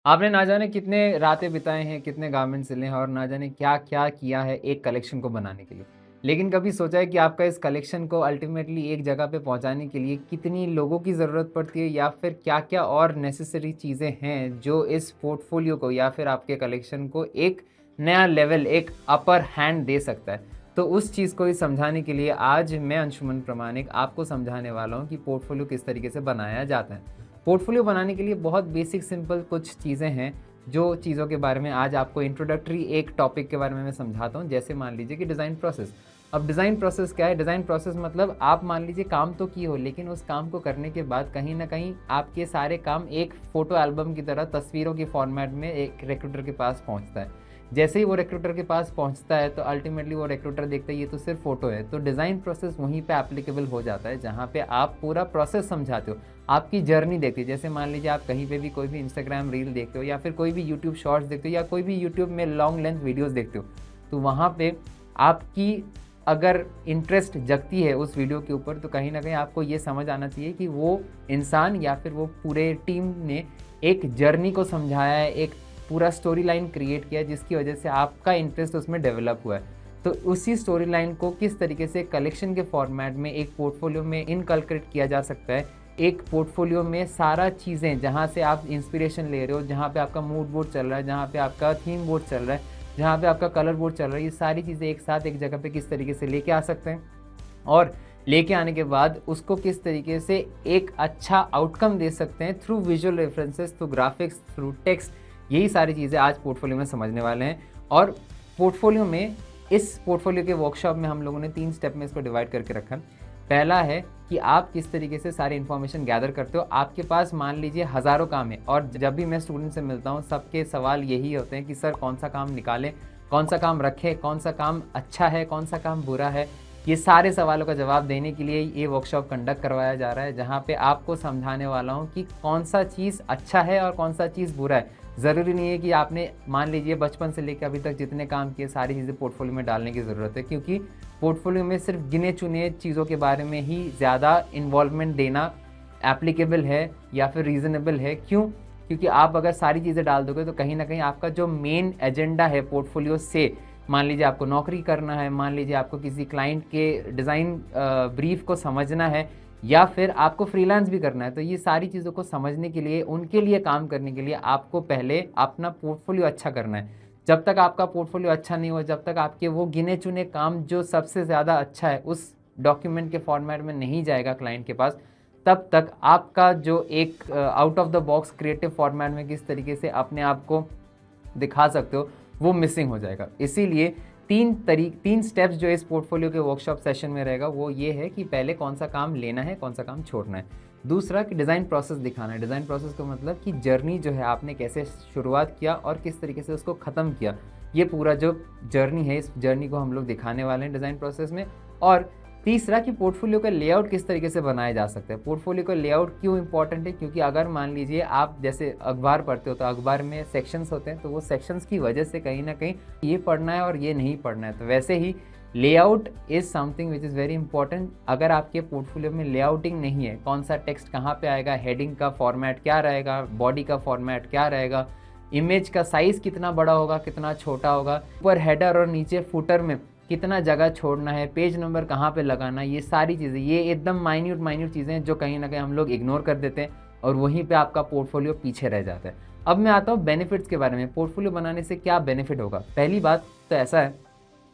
आपने ना जाने कितने रातें बिताए हैं, कितने गारमेंट सिले हैं और ना जाने क्या-क्या किया है एक कलेक्शन को बनाने के लिए। लेकिन कभी सोचा है कि आपका इस कलेक्शन को अल्टीमेटली एक जगह पे पहुँचाने के लिए कितनी लोगों की ज़रूरत पड़ती है या फिर क्या-क्या और नेसेसरी चीज़ें हैं जो इस पोर्टफोलियो को या फिर आपके कलेक्शन को एक नया लेवल, एक अपर हैंड दे सकता है। तो उस चीज़ को ही समझाने के लिए आज मैं अंशुमन प्रामाणिक आपको समझाने वाला हूँ कि पोर्टफोलियो किस तरीके से बनाया जाता है। पोर्टफोलियो बनाने के लिए बहुत बेसिक सिंपल कुछ चीज़ें हैं, जो चीज़ों के बारे में आज आपको इंट्रोडक्टरी एक टॉपिक के बारे में मैं समझाता हूँ। जैसे मान लीजिए कि डिज़ाइन प्रोसेस। अब डिज़ाइन प्रोसेस क्या है? डिज़ाइन प्रोसेस मतलब आप मान लीजिए काम तो किए हो, लेकिन उस काम को करने के बाद कहीं न कहीं आपके सारे काम एक फ़ोटो एल्बम की तरह तस्वीरों के फॉर्मेट में एक रिक्रूटर के पास पहुँचता है। जैसे ही वो रिक्रूटर के पास पहुँचता है तो अल्टीमेटली वो रिक्रूटर देखता है ये तो सिर्फ़ फ़ोटो है। तो डिज़ाइन प्रोसेस वहीं पे एप्लीकेबल हो जाता है, जहाँ पे आप पूरा प्रोसेस समझाते हो। आपकी जर्नी देखते हो। जैसे मान लीजिए आप कहीं पे भी कोई भी इंस्टाग्राम रील देखते हो या फिर कोई भी यूट्यूब शॉर्ट्स देखते हो या कोई भी यूट्यूब में लॉन्ग लेंथ वीडियोस देखते हो, तो वहाँ पे आपकी अगर इंटरेस्ट जगती है उस वीडियो के ऊपर, तो कहीं न कहीं आपको ये समझ आना चाहिए कि वो इंसान या फिर वो पूरे टीम ने एक जर्नी को समझाया है, एक पूरा स्टोरी लाइन क्रिएट किया है, जिसकी वजह से आपका इंटरेस्ट उसमें डेवलप हुआ है। तो उसी स्टोरी लाइन को किस तरीके से कलेक्शन के फॉर्मेट में एक पोर्टफोलियो में इनकलकेट किया जा सकता है। एक पोर्टफोलियो में सारा चीज़ें जहाँ से आप इंस्पिरेशन ले रहे हो, जहाँ पे आपका मूड बोर्ड चल रहा है, जहाँ पे आपका थीम बोर्ड चल रहा है, जहाँ पे आपका कलर बोर्ड चल रहा है, ये सारी चीज़ें एक साथ एक जगह पे किस तरीके से लेके आ सकते हैं और लेके आने के बाद उसको किस तरीके से एक अच्छा आउटकम दे सकते हैं through visual references, through graphics, through text. यही सारी चीज़ें आज पोर्टफोलियो में समझने वाले हैं। और पोर्टफोलियो में इस पोर्टफोलियो के वर्कशॉप में हम लोगों ने 3 स्टेप में इसको डिवाइड करके रखा है। पहला है कि आप किस तरीके से सारी इन्फॉर्मेशन गैदर करते हो। आपके पास मान लीजिए हज़ारों काम है और जब भी मैं स्टूडेंट से मिलता हूँ, सबके सवाल यही होते हैं कि सर कौन सा काम निकालें, कौन सा काम रखें, कौन सा काम अच्छा है, कौन सा काम बुरा है। ये सारे सवालों का जवाब देने के लिए ये वर्कशॉप कंडक्ट करवाया जा रहा है, जहाँ पे आपको समझाने वाला हूँ कि कौन सा चीज़ अच्छा है और कौन सा चीज़ बुरा है। ज़रूरी नहीं है कि आपने मान लीजिए बचपन से लेकर अभी तक जितने काम किए सारी चीज़ें पोर्टफोलियो में डालने की ज़रूरत है, क्योंकि पोर्टफोलियो में सिर्फ गिने चुने चीज़ों के बारे में ही ज़्यादा इन्वॉल्वमेंट देना एप्लीकेबल है या फिर रीज़नेबल है। क्यों? क्योंकि आप अगर सारी चीज़ें डाल दोगे तो कहीं न कहीं आपका जो मेन एजेंडा है पोर्टफोलियो से, मान लीजिए आपको नौकरी करना है, मान लीजिए आपको किसी क्लाइंट के डिज़ाइन ब्रीफ को समझना है या फिर आपको फ्रीलांस भी करना है, तो ये सारी चीज़ों को समझने के लिए, उनके लिए काम करने के लिए आपको पहले अपना पोर्टफोलियो अच्छा करना है। जब तक आपका पोर्टफोलियो अच्छा नहीं हो, जब तक आपके वो गिने-चुने काम जो सबसे ज़्यादा अच्छा है, उस डॉक्यूमेंट के फॉर्मेट में नहीं जाएगा क्लाइंट के पास, तब तक आपका जो एक out of the box creative format में किस तरीके से अपने आप को दिखा सकते हो, वो मिसिंग हो जाएगा। इसीलिए 3 स्टेप्स जो इस पोर्टफोलियो के वर्कशॉप सेशन में रहेगा, वो ये है कि पहले कौन सा काम लेना है, कौन सा काम छोड़ना है। दूसरा कि डिज़ाइन प्रोसेस दिखाना है। डिज़ाइन प्रोसेस का मतलब कि जर्नी जो है आपने कैसे शुरुआत किया और किस तरीके से उसको ख़त्म किया। ये पूरा जो जर्नी है, इस जर्नी को हम लोग दिखाने वाले हैं डिज़ाइन प्रोसेस में। और तीसरा कि पोर्टफोलियो का लेआउट किस तरीके से बनाया जा सकता है। पोर्टफोलियो का लेआउट क्यों इंपॉर्टेंट है? क्योंकि अगर मान लीजिए आप जैसे अखबार पढ़ते हो तो अखबार में सेक्शंस होते हैं, तो वो सेक्शंस की वजह से कहीं न कहीं ये पढ़ना है और ये नहीं पढ़ना है। तो वैसे ही layout is something which is very important. अगर आपके पोर्टफोलियो में लेआउटिंग नहीं है, कौन सा टेक्स्ट कहाँ पे आएगा, हेडिंग का फॉर्मेट क्या रहेगा, बॉडी का फॉर्मेट क्या रहेगा, इमेज का साइज़ कितना बड़ा होगा, कितना छोटा होगा, ऊपर हेडर और नीचे फुटर में कितना जगह छोड़ना है, पेज नंबर कहाँ पे लगाना है, ये सारी चीज़ें, ये एकदम माइन्यूट चीज़ें हैं जो कहीं न कहीं हम लोग इग्नोर कर देते हैं और वहीं पे आपका पोर्टफोलियो पीछे रह जाता है। अब मैं आता हूँ बेनिफिट्स के बारे में। पोर्टफोलियो बनाने से क्या बेनिफिट होगा? पहली बात तो ऐसा है,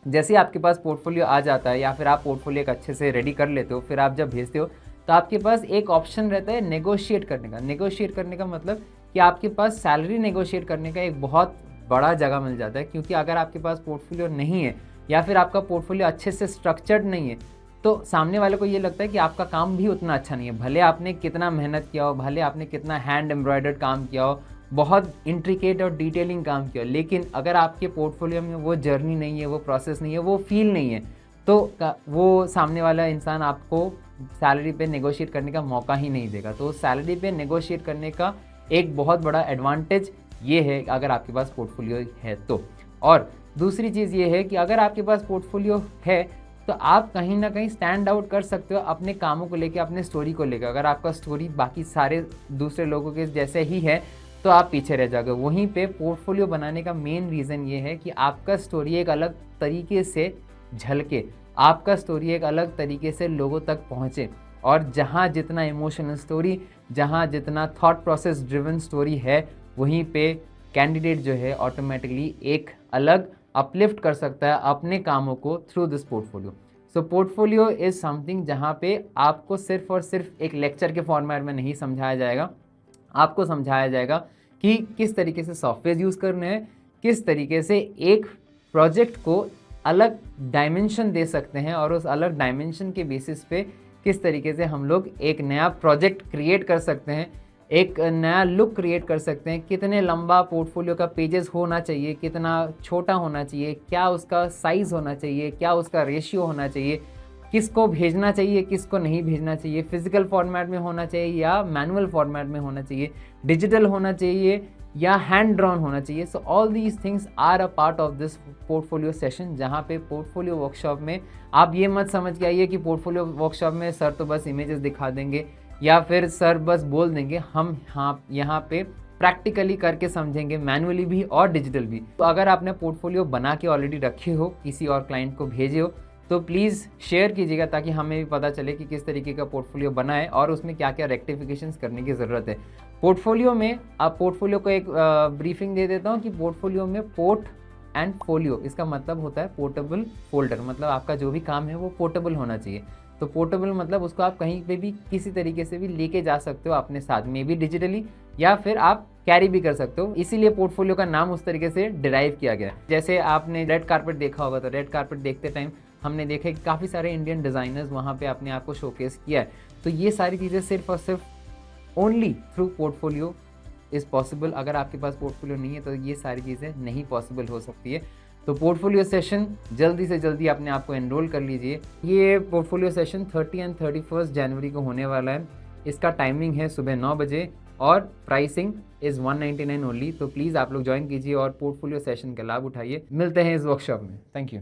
जैसे ही आपके पास पोर्टफोलियो आ जाता है या फिर आप पोर्टफोलियो एक अच्छे से रेडी कर लेते हो, फिर आप जब भेजते हो तो आपके पास एक ऑप्शन रहता है नेगोशिएट करने का। नेगोशिएट करने का मतलब कि आपके पास सैलरी नेगोशिएट करने का एक बहुत बड़ा जगह मिल जाता है, क्योंकि अगर आपके पास पोर्टफोलियो नहीं है या फिर आपका पोर्टफोलियो अच्छे से स्ट्रक्चर्ड नहीं है, तो सामने वाले को ये लगता है कि आपका काम भी उतना अच्छा नहीं है। भले आपने कितना मेहनत किया हो, भले आपने कितना हैंड एम्ब्रॉयडर्ड काम किया हो, बहुत इंट्रिकेट और डिटेलिंग काम किया हो, लेकिन अगर आपके पोर्टफोलियो में वो जर्नी नहीं है, वो प्रोसेस नहीं है, वो फील नहीं है, तो वो सामने वाला इंसान आपको सैलरी पे नेगोशिएट करने का मौका ही नहीं देगा। तो सैलरी पे नेगोशिएट करने का एक बहुत बड़ा एडवांटेज ये है अगर आपके पास पोर्टफोलियो है तो। और दूसरी चीज़ ये है कि अगर आपके पास पोर्टफोलियो है तो आप कहीं ना कहीं स्टैंड आउट कर सकते हो अपने कामों को लेकर, अपने स्टोरी को लेकर। अगर आपका स्टोरी बाकी सारे दूसरे लोगों के जैसे ही है तो आप पीछे रह जाओगे। वहीं पे पोर्टफोलियो बनाने का मेन रीज़न ये है कि आपका स्टोरी एक अलग तरीके से झलके, आपका स्टोरी एक अलग तरीके से लोगों तक पहुँचे, और जहाँ जितना इमोशनल स्टोरी, जहाँ जितना थॉट प्रोसेस ड्रिवन स्टोरी है, वहीं पे कैंडिडेट जो है ऑटोमेटिकली एक अलग अपलिफ्ट कर सकता है अपने कामों को through this portfolio. So portfolio is something जहाँ पे आपको सिर्फ और सिर्फ एक लेक्चर के फॉर्मेट में नहीं समझाया जाएगा, आपको समझाया जाएगा कि किस तरीके से सॉफ्टवेयर यूज़ करने हैं, किस तरीके से एक प्रोजेक्ट को अलग डायमेंशन दे सकते हैं, और उस अलग डायमेंशन के बेसिस पे किस तरीके से हम लोग एक नया प्रोजेक्ट क्रिएट कर सकते हैं, एक नया लुक क्रिएट कर सकते हैं। कितने लंबा पोर्टफोलियो का पेजेस होना चाहिए, कितना छोटा होना चाहिए, क्या उसका साइज़ होना चाहिए, क्या उसका रेशियो होना चाहिए, किसको भेजना चाहिए, किसको नहीं भेजना चाहिए, फिजिकल फॉर्मेट में होना चाहिए या मैनुअल फॉर्मेट में होना चाहिए, डिजिटल होना चाहिए या हैंड ड्रॉन होना चाहिए। So all these things are a part of this portfolio session, जहाँ पे पोर्टफोलियो वर्कशॉप में आप ये मत समझ के आइए कि पोर्टफोलियो वर्कशॉप में सर तो बस इमेजेस दिखा देंगे या फिर सर बस बोल देंगे। हम यहाँ पे प्रैक्टिकली करके समझेंगे, मैनुअली भी और डिजिटल भी। तो अगर आपने पोर्टफोलियो बना के ऑलरेडी रखे हो, किसी और क्लाइंट को भेजे हो, तो प्लीज़ शेयर कीजिएगा ताकि हमें भी पता चले कि किस तरीके का पोर्टफोलियो बना है और उसमें क्या क्या रेक्टिफिकेशंस करने की ज़रूरत है। पोर्टफोलियो में आप पोर्टफोलियो को एक ब्रीफिंग दे देता हूँ कि पोर्टफोलियो में पोर्ट एंड फोलियो, इसका मतलब होता है पोर्टेबल फोल्डर, मतलब आपका जो भी काम है वो पोर्टेबल होना चाहिए। तो पोर्टेबल मतलब उसको आप कहीं पे भी किसी तरीके से भी लेके जा सकते हो अपने साथ में, भी डिजिटली, या फिर आप कैरी भी कर सकते हो। इसीलिए पोर्टफोलियो का नाम उस तरीके से डिराइव किया गया है। जैसे आपने रेड कारपेट देखा होगा, तो रेड कारपेट देखते टाइम हमने देखा कि काफ़ी सारे इंडियन डिज़ाइनर्स वहाँ पे अपने आप को शोकेस किया है। तो ये सारी चीज़ें सिर्फ और सिर्फ only through portfolio is possible. अगर आपके पास पोर्टफोलियो नहीं है तो ये सारी चीज़ें नहीं पॉसिबल हो सकती है। तो पोर्टफोलियो सेशन जल्दी से जल्दी अपने आप को एनरोल कर लीजिए। ये पोर्टफोलियो सेशन 30 एंड 31 जनवरी को होने वाला है। इसका टाइमिंग है सुबह 9 बजे और प्राइसिंग इज़ 199 ओनली। तो प्लीज़ आप लोग ज्वाइन कीजिए और पोर्टफोलियो सेशन का लाभ उठाइए। मिलते हैं इस वर्कशॉप में। Thank you.